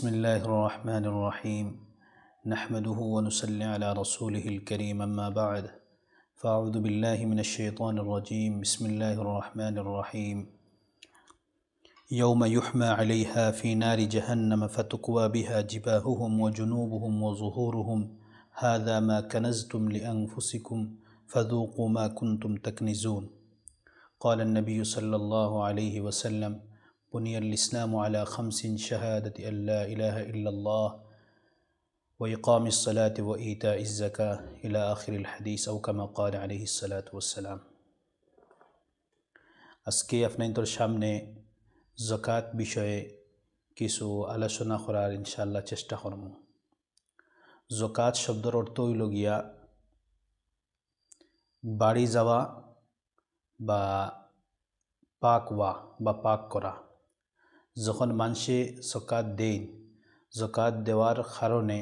بسم الله الرحمن الرحيم نحمده ونصلي على رسوله الكريم أما بعد فأعوذ بالله من الشيطان الرجيم بسم الله الرحمن الرحيم يوم يحمى عليها في نار جهنم فتكوى بها جباههم وجنوبهم وظهورهم هذا ما كنزتم لأنفسكم فذوقوا ما كنتم تكنزون قال النبي صلى الله عليه وسلم بني الإسلام على 5 شهادة أن لا إله إلا الله وإقام الصلاة وإيتاء الزكاة إلى آخر الحديث أو كما قال عليه الصلاة والسلام। আজকে আপনাদের সামনে যাকাত বিষয়ে কিছু আলোচনা করার ইনশাআল্লাহ চেষ্টা করব। যাকাত শব্দের অর্থ হইল গিয়া বাড়ি যাওয়া বা পাক হওয়া বা পাক করা। যখন মানুষে যাকাত দেয়, যাকাত দেওয়ার কারণে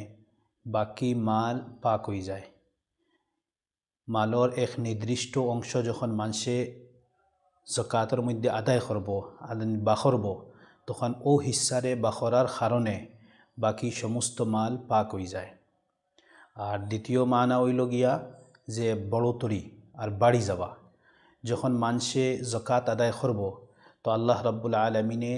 বাকি মাল পাক হয়ে যায়। মালর এক নির্দিষ্ট অংশ যখন মানুষে যাকাতের মধ্যে আদায় করব বা করব, তখন ও হিস্সারে বা করার কারণে বাকি সমস্ত মাল পাক হয়ে যায়। আর দ্বিতীয় মানা হইল গিয়া যে বড়তরি আর বাড়ি যাওয়া। যখন মানুষে যাকাত আদায় করব তো আল্লাহ রাব্বুল আলামিনে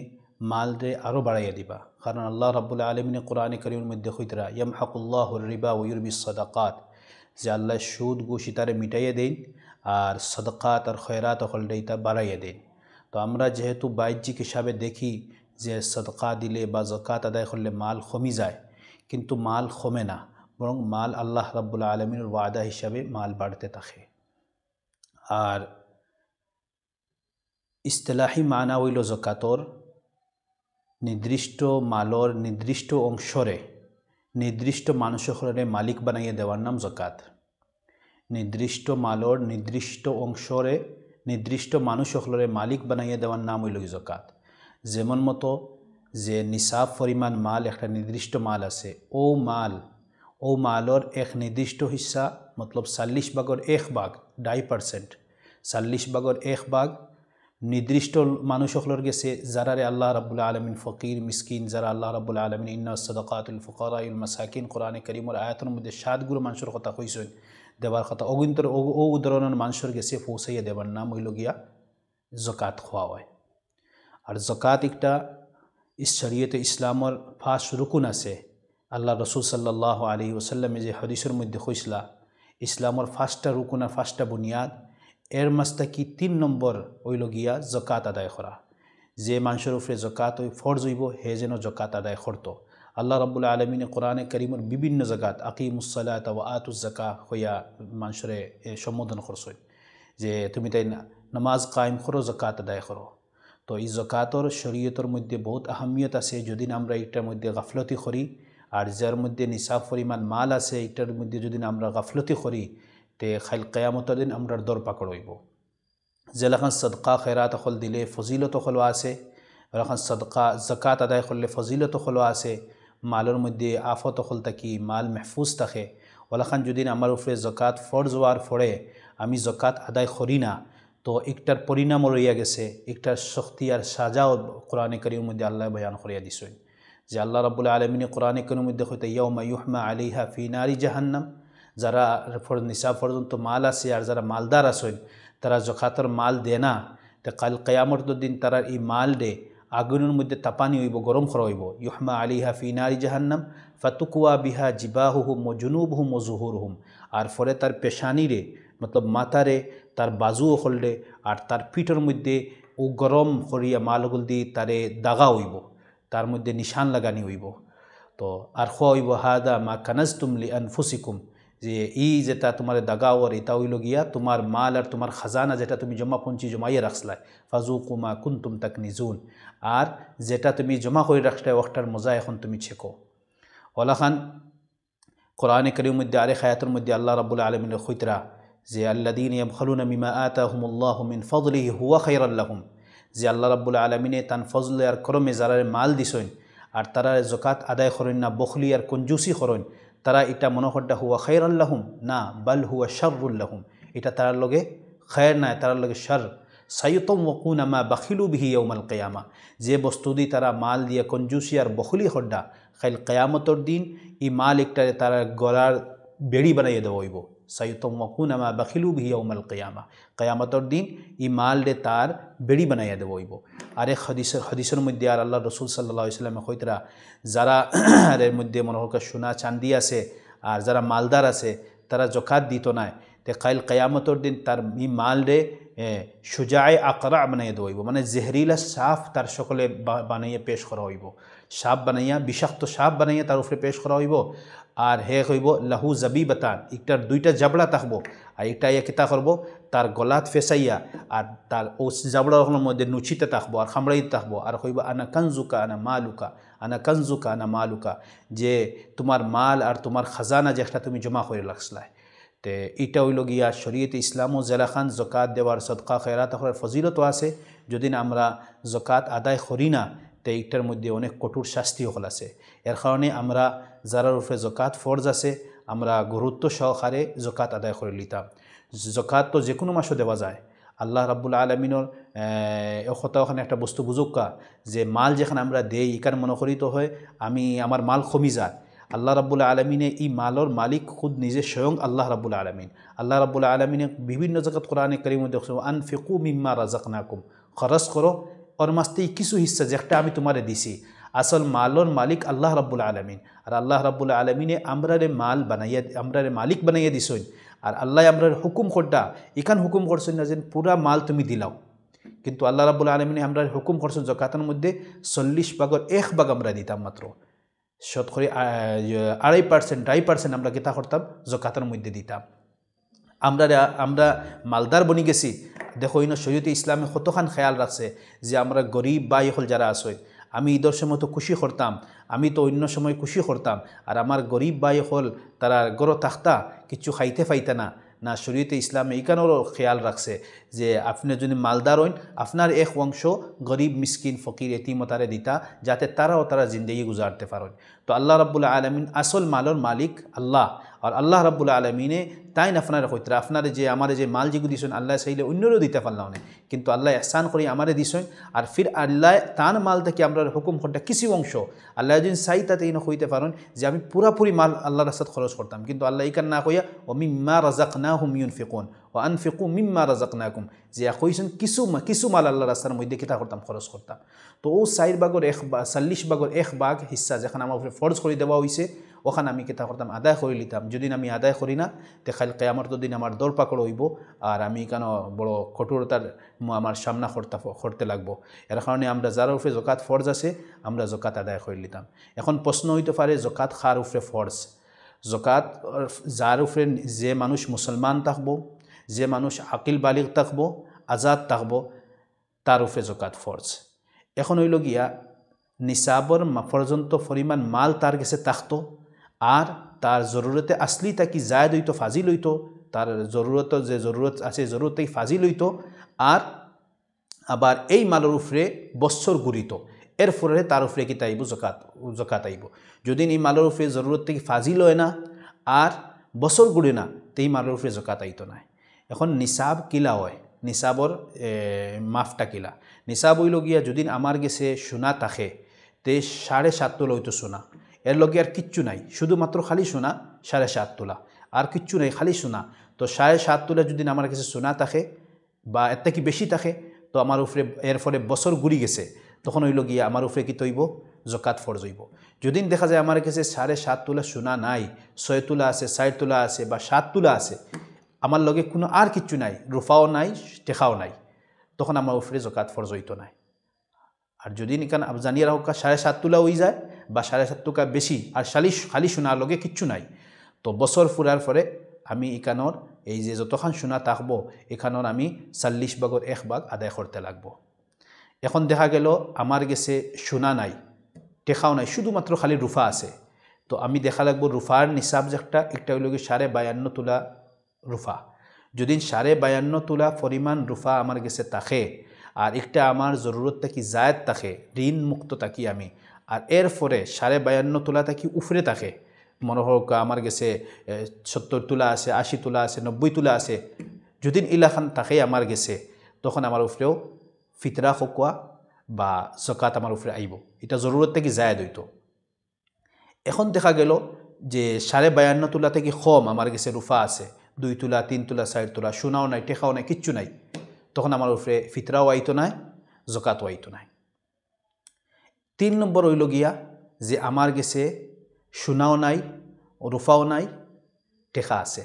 মাল রে আরও বাড়াইয়া দিবা। কারণ আল্লাহ রাব্বুল আলামিনে কোরআনে কারীমের মধ্যে কইতরা ইয়ামহাকুল্লাহুর রিবা ওয়া ইউরবিস সাদাকাত, যে আল্লাহ সুদ ঘুষ ইতারে মিটাইয়া দেন আর সাদাকাত আর খয়রাত হলটা ইতা বাড়াইয়া দেন। তো আমরা যেহেতু বাহ্যিক হিসাবে দেখি যে সাদকা দিলে বা যাকাত আদায় করলে মাল কমে যায়, কিন্তু মাল কমে না, বরং মাল আল্লাহ রাব্বুল আলামিনের ওয়াদা হিসাবে মাল বাড়তে থাকে। আর ইস্তিলাহি মানা হইল যাকাতর নির্দিষ্ট মালর নির্দিষ্ট অংশরে নির্দিষ্ট মানুষরে মালিক বানাইয়া দেওয়ার নাম যাকাত। নির্দিষ্ট মালর নির্দিষ্ট অংশরে নির্দিষ্ট মানুষরে মালিক বানাইয়া দেওয়ার নাম হইল যাকাত। যেমন মতো যে নিসাব পরিমাণ মাল একটা নির্দিষ্ট মাল আছে, ও মালর এক নির্দিষ্ট হিস্সা মতলব 40 ভাগের 1 ভাগ 2.5%, 40 ভাগের 1 ভাগ নির্দিষ্ট মানুষগুলোর গেছে যারারে আল্লাহ রাব্বুল আলামিন ফকির মিসকিন, যারা আল্লাহ রাব্বুল আলামিন ইন্নাস সাদাকাতুল ফুকারাইল মাসাকিন কোরআনে কারীমের আয়াতের মধ্যে 7 গুলো মানুষের কথা কইছেন দেবার কথা, অগিন্তর ও ধরনের মানুষের গেছে পৌঁছাইয়া দেবার নাম হইল গিয়া যাকাত খোয়া হয়। আর যাকাত একটা শরীয়তে ইসলামের 5 রুকুন আছে। আল্লাহ রসুল সাল্লাল্লাহু আলাইহি ওয়াসাল্লামে যে হাদিসের মধ্যে কইসলা ইসলামের 5টা রুকুন আর 5টা বুনিয়াদ, এর মাঝটা কি 3 নম্বর হইল গিয়া যাকাত আদায় করা। যে মানুষের উপরে যাকাত ফরজ হইব হে যেন যাকাত আদায় করত। আল্লাহ রাব্বুল আলামিনে কোরআনে কারীমের বিভিন্ন জায়গাত আকিমুস সালাতা ওয়া আতুজ যাকাহ হইয়া মানুষরে সম্বোধন করছেন যে তুমি তাই নামাজ কায়েম করো, যাকাত আদায় করো। তো এই যাকাতর শরীয়তের মধ্যে বহুত আহমিয়ত আছে। যদি আমরা এটার মধ্যে গাফলতি করি, আর যার মধ্যে নিসাব পরিমাণ মাল আছে এটার মধ্যে যদি আমরা গাফলতি করি, তে খাইল কিয়ামতের দিন আমরা দর পাকড় হইব। যেলাখান সদকা খয়রাত হল দিলে ফজিলত হলো আছে, ওলাখান সদকা যাকাত আদায় করলে ফজিলত হলো আছে। মালের মধ্যে আফত হল থাকি মাল মেহফুজ থাকে। ওলাখান যদি আমার উপরে যাকাত ফরজ হওয়ার পরে আমি যাকাত আদায় করি না, তো একটার পরিণামও রইয়া গেছে, একটার শক্তি আর সাজাও কোরআনে কারীমের মধ্যে আল্লাহ বয়ান করিয়া দিছেন যে আল্লাহ রাব্বুল আলামিনে কোরআনে কারীমের মধ্যে কইতে ইয়াউমা ইউহমা আলাইহা ফি নারি জাহান্নাম, যারা নিসাব পর্যন্ত মাল আছে আর যারা মালদার আছেন তারা যাকাতের মাল দেয় না, তো কাল কিয়ামতের দিন তারা এই মাল দে আগুনের মধ্যে তাপানি হইব, গরম করা হইব। ইউহমা আলাইহা ফি নারি জাহান্নাম ফাতুকুয়া বিহা জিবাহুহুম ওয়া জুনুবুহুম ওয়া যুহুরুহুম, আর পরে তার পেশানিরে মতলব মাথারে তার বাজু হলডে আর তার পিঠের মধ্যে ও গরম করিয়া মালগুল দিয়ে তারে দাগা হইব, তার মধ্যে নিশান লাগানি হইব। তো আর খোয়া হইব হাদা মা কানাজতুম লিআনফুসিকুম, যে এই যেটা তোমার দাগা ওর এটা হইল গিয়া তোমার মাল আর তোমার খাজানা যেটা তুমি জমাইয়া রাখছলাই, ফাজুকু মা কুনতুম তাকনিজুন, আর যেটা তুমি জমা করে রাখছলাই ওটার মজা এখন তুমি ছেকো। ওলাখান কোরআনে কারীমের মধ্যে আরেক আয়াতের মধ্যে আল্লাহ রাব্বুল আলামিনের কইতরা যে আল্লাযীনা ইয়াবখালুনা মিমা আতাহুমুল্লাহু মিন ফাদলিহি হুয়া খায়রাল লাহুম, যে আল্লাহ রাব্বুল আলামিনে তান ফজলে আর করমে যারা মাল দিছেন আর তারা যাকাত আদায় করেন না, বখলি আর কঞ্জুসি করেন, তারা এটা মনে করটা হুয়া খায়রাল লাহুম, না বাল হুয়া শাররুল লাহুম, এটা তার লগে খায়ের নাই, তার লগে শার। সাইয়ুতাওয়াকুনা মা বাখিলু বিহি ইয়াউমাল কিয়ামা, যে বস্তু দি তারা মাল দিয়ে কঞ্জুসি আর বখলি হড্ডা খাইল কিয়ামতর দিন ই মাল একটারে তারা গলার বেড়ি বানাইয়ে দেওয়া হইব। সাইয়ুতাওয়াকুনা মা বাখিলু বিহি ইয়াউমাল কিয়ামা, কিয়ামতর দিন ই মাল রে তার বেড়ি বানাইয়া দেওয়া হইব। আর এক হাদিসের মধ্যে আর আল্লাহ রসুল সাল্লাল্লাহু আলাইহি ওয়াসাল্লাম কইতরা, যারা এর মধ্যে মনে হোক সোনা চান্দি আছে আর যারা মালদার আছে তারা জকাত দিত না, তে কাইল কিয়ামতর দিন তার ই মাল রে সুজায় আকরা বানাইয়া দেওয়া হইব, মানে জেহরিলা সাপ তার সকলে বানাইয়া পেশ করা হইব, সাপ বানাইয়া বিষাক্ত সাপ বানাইয়া তার উপরে পেশ করা হইব। আর হে হইব লাহু জাবিবাতান, একটার দুইটা জাবড়া থাকবো আর একটা ইয়া কিতা করবো তার গলাত ফেসাইয়া আর তার ও জাবড়ার মধ্যে নুচিতে থাকবো আর খামড়াইতে থাকবো আর হইব আনা কানজুকা আনা মালুকা, আনা কানজুকা আনা মালুকা, যে তোমার মাল আর তোমার খাজানা যেটা তুমি জমা করে রাখছলাই। তে এটা হইল গিয়া শরীয়তে ইসলাম ও জেলাখান জকাত দেওয়ার সদকা খেরাত ফজিলত আছে। যদি আমরা জকাত আদায় করি না তো এইটার মধ্যে অনেক কঠোর শাস্তি হল আছে। এর কারণে আমরা যারা উপরে জকাত ফরজ আছে আমরা গুরুত্ব সহকারে জকাত আদায় করে লিতাম। জকাত তো যে কোনো মাসও দেওয়া যায়। আল্লাহ রাব্বুল আলামিনের ওখানে একটা বস্তু বুঝুকা যে মাল যেখানে আমরা দেই এখানে মনে করিত হয় আমি আমার মাল কমি যায়। আল্লাহ রাব্বুল আলমিনে এই মালর মালিক খুদ নিজে স্বয়ং আল্লাহ রাব্বুল আলমিন। আল্লাহ রাব্বুল আলমিনে বিভিন্ন জায়গাত কোরআনে কারীমে দেখছো আনফিকু মিম্মা রাযাকনাকুম, খরচ করো ওর মাঝতে কিছু হিস্সা যেটা আমি তোমারে দিছি। আসল মালর মালিক আল্লাহ রাব্বুল আলমিন। আর আল্লাহ রাব্বুল আলমিনে আমরারে মাল বানাইয়া আমরারে মালিক বানাইয়া দিছই। আর আল্লাহ আমরার হুকুম করটা এখান হুকুম করছেন না যে পুরা মাল তুমি দিলাও, কিন্তু আল্লাহ রাব্বুল আলমিনে আমরার হুকুম করছেন জকাতের মধ্যে 40 ভাগের 1 ভাগ আমরা দিতাম মাত্র, শতকরি 2.5% আমরা কিতা করতাম জকাতের মধ্যে দিতাম। আমরা মালদার বনি গেছি। দেখো ইনো শরীয়তে ইসলামে কতখান খেয়াল রাখছে যে আমরা গরিব বাই হল যারা আছে, আমি ঈদের সময় তো খুশি করতাম, আমি তো অন্য সময় খুশি করতাম, আর আমার গরিব বাই হল তারা গড় থাকতা কিছু খাইতে পাইতে না। না, শরীয়তে ইসলামে এইখানেও খেয়াল রাখছে যে আপনি যদি মালদার হইন আপনার এক অংশ গরিব মিসকিন ফকির এতিমতারে দিতা যাতে তারা জিন্দগি গুজারতে পারেন। তো আল্লাহ রাব্বুল আলমিন আসল মালর মালিক আল্লাহ। আর আল্লাহ রাব্বুল আলমিনে তাই না আপনারা কইতরা আপনারা যে আমার যে মাল যেগুলো দিছেন আল্লাহ চাইলে অন্যরও দিতে পারলাম না, কিন্তু আল্লাহ এহসান করি আমারে দিছেন। আর ফির আল্লাহ তার মাল থেকে আমরা হুকুম করতে কিছু অংশ আল্লাহ যদি চাই তাতে ইনো কইতে পারেন যে আমি পুরাপুরি মাল আল্লাহর রাস্তায় খরচ করতাম, কিন্তু আল্লাহ ইকান না কইয়া ও মিম্মা রাযাকনাহুম ইউনফিকুন ও আনফিকু মিম্মা রাযাকনাকুম, যে কইছেন কিছু মাল আল্লাহর রাস্তার মধ্যে কিতা করতাম খরচ করতাম। তো ও 40 ভাগের 1 ভাগ হিস্সা যেখানে আমার উপরে ফরজ করে দেওয়া হয়েছে ওখানে আমি কিতা করতাম আদায় করে লিতাম। যদি আমি আদায় করি না তো খালি কিয়ামতের দিন আমার দৌড় পাকড় হইব আর আমি কেন বড় কঠোরতার আমার সামনা করতে লাগবো। এর কারণে আমরা যার উপরে জকাত ফরজ আছে আমরা জকাত আদায় করে লিতাম। এখন প্রশ্ন হইতে পারে জকাত কার উপরে ফরজ? জকাত যার উপরে যে মানুষ মুসলমান থাকবো, যে মানুষ আকিল বালিগ থাকবো, আজাদ থাকবো, তার উপরে জকাত ফরজ। এখন হইল গিয়া নিসাবর পর্যন্ত পরিমাণ মাল তার কাছে থাকতো আর তার জরুরতে আসলি তাকি জায়দ হইতো ফাজিল হইতো, তার জরুরত যে জরুরত আছে জরুরতে ফাজিল হইতো, আর আবার এই মালের উপরে বছর ঘুরিত, এর ফলে তার উপরে কি তাইব জকাত আইব। যদি এই মালের উপরে জরুরত থেকে ফাজিল হয় না আর বছর ঘুরে না তো এই মালের উপরে জকাত আইতো না। এখন নিসাব কিলা হয়, নিসাবর মাফটা কিলা? নিসাব হইল গিয়া যদি আমার গেছে সোনা থাকে তে 7.5 তোলা হইতো সোনা, এর লগে আর কিচ্ছু নাই, শুধুমাত্র খালি সোনা 7.5 তোলা, আর কিচ্ছু নাই খালি সোনা। তো 7.5 তোলা যদি আমার কাছে সোনা থাকে বা এর থেকে বেশি থাকে তো আমার উপরে এর ফলে বছর ঘুরি গেছে, তখন হইল গিয়া আমার উপরে কি তৈব জকাত ফরজ হইব। যদি দেখা যায় আমার কাছে 7.5 তোলা সোনা নাই, 6 তোলা আছে, 60 তোলা আছে বা 7 তোলা আছে, আমার লগে কোনো আর কিচ্ছু নাই, রুফাও নাই টেকাও নাই, তখন আমার উপরে জকাত ফরজ হইতো নাই। আর যদি নিকান জানিয়ে রাখা 7.5 তোলা হয়ে যায় বা 7.5 টাকা বেশি আর খালি সোনার লগে কিচ্ছু নাই, তো বছর ফুরার পরে আমি এখানোর এই যে যতখান সোনা থাকবো এখানোর আমি 40 ভাগের 1 ভাগ আদায় করতে লাগবো। এখন দেখা গেল আমার গেছে সোনা নাই, টেকাও নাই, শুধুমাত্র খালি রুফা আছে, তো আমি দেখা লাগবো রুফার নিসাব একটা হইল 52.5 তোলা রুফা। যদি 52.5 তোলা পরিমাণ রুফা আমার গেছে থাকে আর একটা আমার জরুরত থাকি জায়দ থাকে, ঋণ মুক্ত থাকি আমি, আর এর ফলে 52.5 তোলা থাকি উফরে থাকে, মনে হোক আমার গেছে 70 তোলা আছে, 80 তোলা আছে, 90 তোলা আছে, যদি ইলাখান থাকে আমার গেছে, তখন আমার উপরেও ফিতরা হকুয়া বা জকাত আমার উপরে আইব। এটা জরুরত থেকে জায়দ হইতো। এখন দেখা গেল যে 52.5 তোলা থেকে কম আমার কাছে রুফা আছে, 2 তোলা 3 তোলা 4 তোলা, সোনাও নাই, টেকাও নাই, কিচ্ছু নাই, তখন আমার উপরে ফিতরাও আইতো নাই, জকাতও আইতো নাই। 3 নম্বর হইল গিয়া যে আমার কাছে সোনাও নাই, রুফাও নাই, টেকা আছে।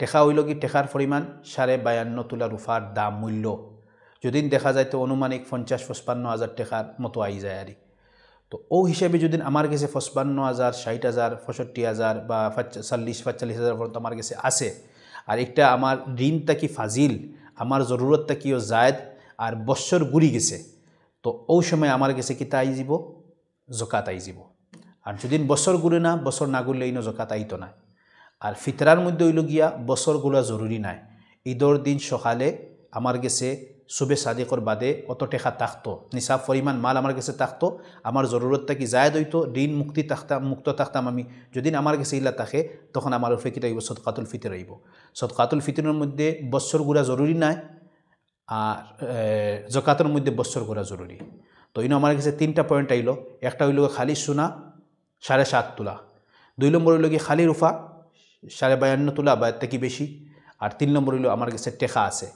টেকা হইল কি টেকার পরিমাণ 52.5 তোলা রুফার দাম মূল্য যদি দেখা যায় তো অনুমানিক 50-55 হাজার টাকার মতো আই যায় আর। তো ও হিসেবে যদি আমার কাছে 55,000, 60,000, 65,000 বা 40-45,000 পর্যন্ত আমার কাছে আছে, আর একটা আমার ঋণটা কি ফাজিল, আমার জরুরতটা কিও জায়দ আর বছর ঘুরি গেছে, তো ও সময় আমার কাছে কিতা আই যাব, জকাত আই যাব। আর যদি বছর ঘুরে না, বছর না ঘুরলে ইনো জকাত আইতো না। আর ফিতরার মধ্যে হইল গিয়া বছরগুলো জরুরি নাই, ঈদর দিন সকালে আমার কাছে সুবে সাদিকর বাদে অত টেকা থাকতো, নিসাব পরিমাণ মাল আমার কাছে থাকতো, আমার জরুরতটা কি জায়দ হইতো, ঋণ মুক্ত থাকতাম আমি। যদি আমার কাছে ইলা থাকে তখন আমার উপরে কিতা হইব, সদকাতুল ফিতর হইব। সদকাতুল ফিতরের মধ্যে বছর গুড়া জরুরি নাই, আর জকাতের মধ্যে বছর গুড়া জরুরি। তো ইনো আমার কাছে 3টা পয়েন্ট আইল। একটা হইল খালি সোনা 7.5 তোলা, 2 নম্বর হইল কি খালি রুফা 52.5 তোলা বা এর থেকে বেশি, আর 3 নম্বর হইল আমার কাছে টেকা আছে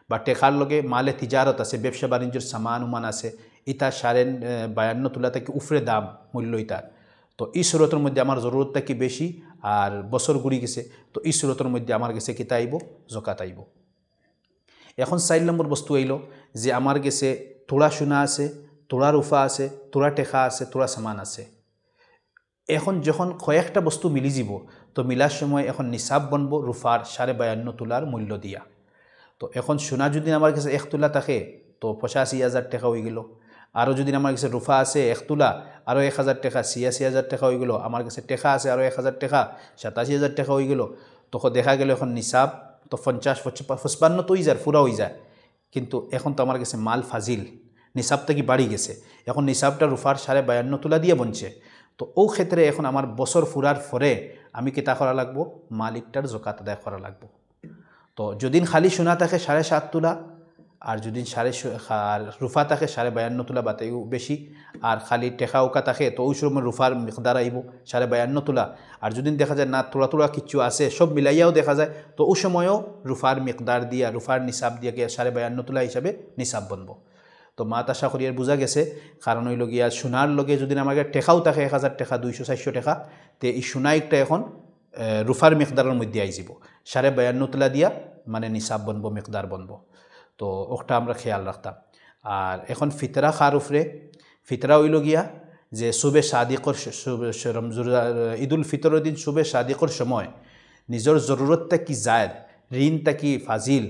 বা টেকার লগে মালে তিজারত আছে, ব্যবসা বাণিজ্যের সামান উমান আছে, ইটা 52.5 তোলা থেকে উফরে দাম মূল্য ইটার। তো এই সুরতের মধ্যে আমার জরুরতটা কি বেশি আর বছর ঘুরি গেছে, তো এই সুরতের মধ্যে আমার কাছে কিতা আইব, জকাত আইব। এখন 4 নম্বর বস্তু আইল যে আমার কাছে তোড়া সোনা আছে, তোড়া রুফা আছে, তোড়া টেকা আছে, তোড়া সামান আছে। এখন যখন কয়েকটা বস্তু মিলি যাব, তো মিলার সময় এখন নিসাব বনব রুফার 52.5 তোলার মূল্য দিয়া। তো এখন সোনা যদি আমার কাছে 1 তোলা থাকে তো 85,000 টাকা হয়ে গেল, আরও যদি আমার কাছে রুফা আছে 1 তোলা আরও 1,000 টাকা, 86,000 টাকা হয়ে গেল, আমার কাছে টেকা আছে আরও 1,000 টাকা, 87,000 টাকা হয়ে গেল। তখন দেখা গেল এখন নিসাব তো 50-55 তো হয়ে যায়, পুরা হয়ে যায়, কিন্তু এখন তো আমার কাছে মাল ফাজিল, নিসাবটা কি বাড়ি গেছে, এখন নিসাবটা রুফার 52.5 তোলা দিয়ে বনছে। তো ও ক্ষেত্রে এখন আমার বছর ফুরার পরে আমি কিতা করা লাগবো, মালিকটার জকাত আদায় করা লাগবো। তো যদি খালি সোনা থাকে 7.5 তোলা, আর যদি রুফা থাকে 52.5 তোলা বা তাইও বেশি, আর খালি টেকা উকা থাকে তো ওই সময় রুফার মিকদার আইব 52.5 তোলা। আর যদি দেখা যায় না তোলা তোলা কিছু আছে সব মিলাইয়াও দেখা যায়, তো ওই সময়ও রুফার মিকদার দিয়া রুফার নিসাব দিয়ে 52.5 তোলা হিসাবে নিসাব বনব। তো মাত আশা করি আর বোঝা গেছে, কারণ হইল গিয়া সোনার লগে যদি আমাকে টেকাও থাকে 1,000 টাকা, 200-400 টাকা, তে এই সোনা একটা এখন রুফার মিকদারের মধ্যে আই যাব, 52.5 তোলা দিয়া মানে নিসাব বনব, মিকদার বনব। তো ওটা আমরা খেয়াল রাখতাম। আর এখন ফিতরা খার উপরে, ফিতরা হইল গিয়া যে সুবে সাদিকর ঈদুল ফিতরের দিন সুবে সাদিকর সময় নিজের জরুরতটা কি জায়দ, ঋণটা কি ফাজিল,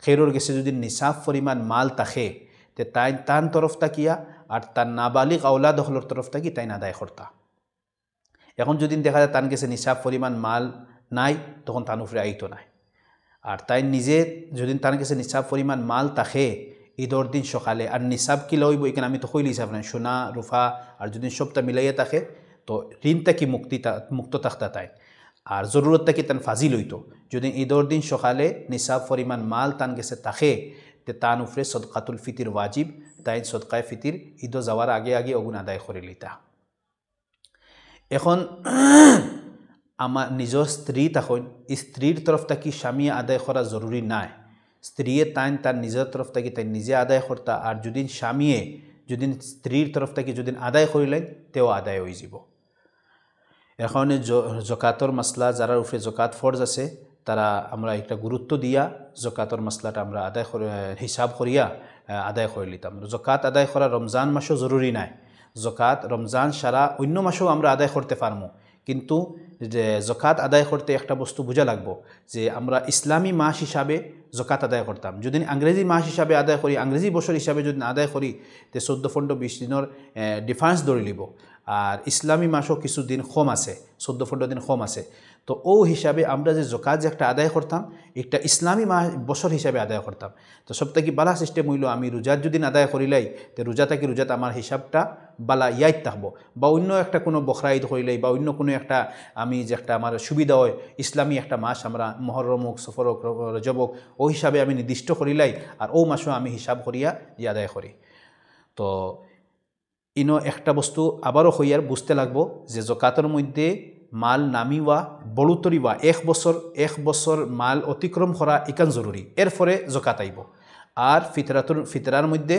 খেরোর গেছে যদি নিসাব পরিমাণ মাল থাকে, তে তাই তান তরফটা কিয়া আর তার নাবালিক আওলাদ হলোর তরফটা কি তাই আদায় করতা। এখন যদি দেখা যায় তান গেছে নিসাব পরিমাণ মাল নাই, তখন তান উপরে আইতো নাই। আর তাই নিজে যদি তার কাছে নিসাব পরিমাণ মাল থাকে ঈদর দিন সকালে, আর নিসাব কি লইব এখানে আমি তো কইলি হিসাব নাই, সোনা রুফা আর যদি সবটা মিলাইয়া থাকে তো ঋণটা কি মুক্ত থাকতা তাই, আর জরুরতটা কি তান ফাজিল হইতো। যদি ঈদর দিন সকালে নিসাব পরিমাণ মাল তান গেছে থাকে, তে তান উপরে সদকাতুল ফিতির ওয়াজিব, তাই সদকায় ফিতির ঈদ যাওয়ার আগে আগে অগুন আদায় করে লিতা। এখন আমার নিজের স্ত্রী তখন স্ত্রীর তরফ থেকে স্বামী আদায় করা জরুরি নাই, স্ত্রীয়ে তার নিজের তরফ থেকে তাই নিজে আদায় করতা, আর যদি স্বামীয়ে যদি স্ত্রীর তরফ থেকে যদি আদায় করিলেন তেও আদায় হয়ে যাব। এখন জকাতর মশলা যারা উপরে জকাত ফরজ আছে তারা আমরা একটা গুরুত্ব দিয়া জকাতর মশলাটা আমরা আদায় হিসাব করিয়া আদায় করে লিতাম। জকাত আদায় করা রমজান মাসও জরুরি নাই, জকাত রমজান সারা অন্য মাসেও আমরা আদায় করতে পারবো, কিন্তু যে জকাত আদায় করতে একটা বস্তু বোঝা লাগবো যে আমরা ইসলামী মাস হিসাবে জকাত আদায় করতাম, যদি ইংরেজি মাস হিসাবে আদায় করি, ইংরেজি বছর হিসাবে যদি আদায় করি তে 14-15-20 দিনের ডিফারেন্স ধরে লিব। আর ইসলামী মাসও কিছু দিন কম আছে, 14-15 দিন কম আছে। তো ও হিসাবে আমরা যে জকাত যে একটা আদায় করতাম, একটা ইসলামী মাস বছর হিসাবে আদায় করতাম। তো সব থেকে বালা সিস্টেম হইল আমি রোজার যদি আদায় করিলাই, তো রোজাত আমার হিসাবটা বালা ইয়াইত থাকবো, বা অন্য একটা কোনো বখরা ঈদ করিলাই, বা অন্য কোনো একটা আমি যে একটা আমার সুবিধা হয় ইসলামী একটা মাস আমরা মহরম হোক, সফর হোক, রজব হোক, ও হিসাবে আমি নির্দিষ্ট করিলাই, আর ও মাসও আমি হিসাব করিয়া আদায় করি। তো ইনো একটা বস্তু আবারও হইয়ার বুঝতে লাগবো যে জকাতের মধ্যে মাল নামিওয়া বড়ুতরিবা 1 বছর মাল অতিক্রম করা ইকান জরুরি, এরপরে জকাত আইব। আর ফিতরার মধ্যে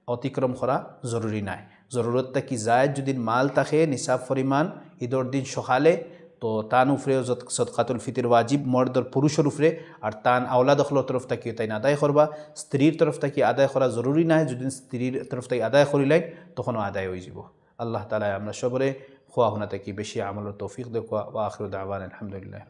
অতিক্রম করা জরুরি নাই। জরুরতটা কি যায় যদি মাল থাকে নিসাব পরিমাণ ঈদর দিন সকালে, তো তান উপরেও সদকাতুল ফিতর ওয়াজিব মর্দর পুরুষের উপরে, আর তান আওলাদ অখলর তরফ থেকে তাই আদায় করবা। স্ত্রীর তরফ থেকে আদায় করা জরুরি নাই, যদি স্ত্রীর তরফ থেকে আদায় করিলাই তখনও আদায় হয়ে যাব। আল্লাহ তাআলা আমরা সবরে খোয়া হোনা থেকে বেশি আমলের তৌফিক দেখুয়া। ওয়া আখিরু দাওয়ানা আলহামদুলিল্লাহ।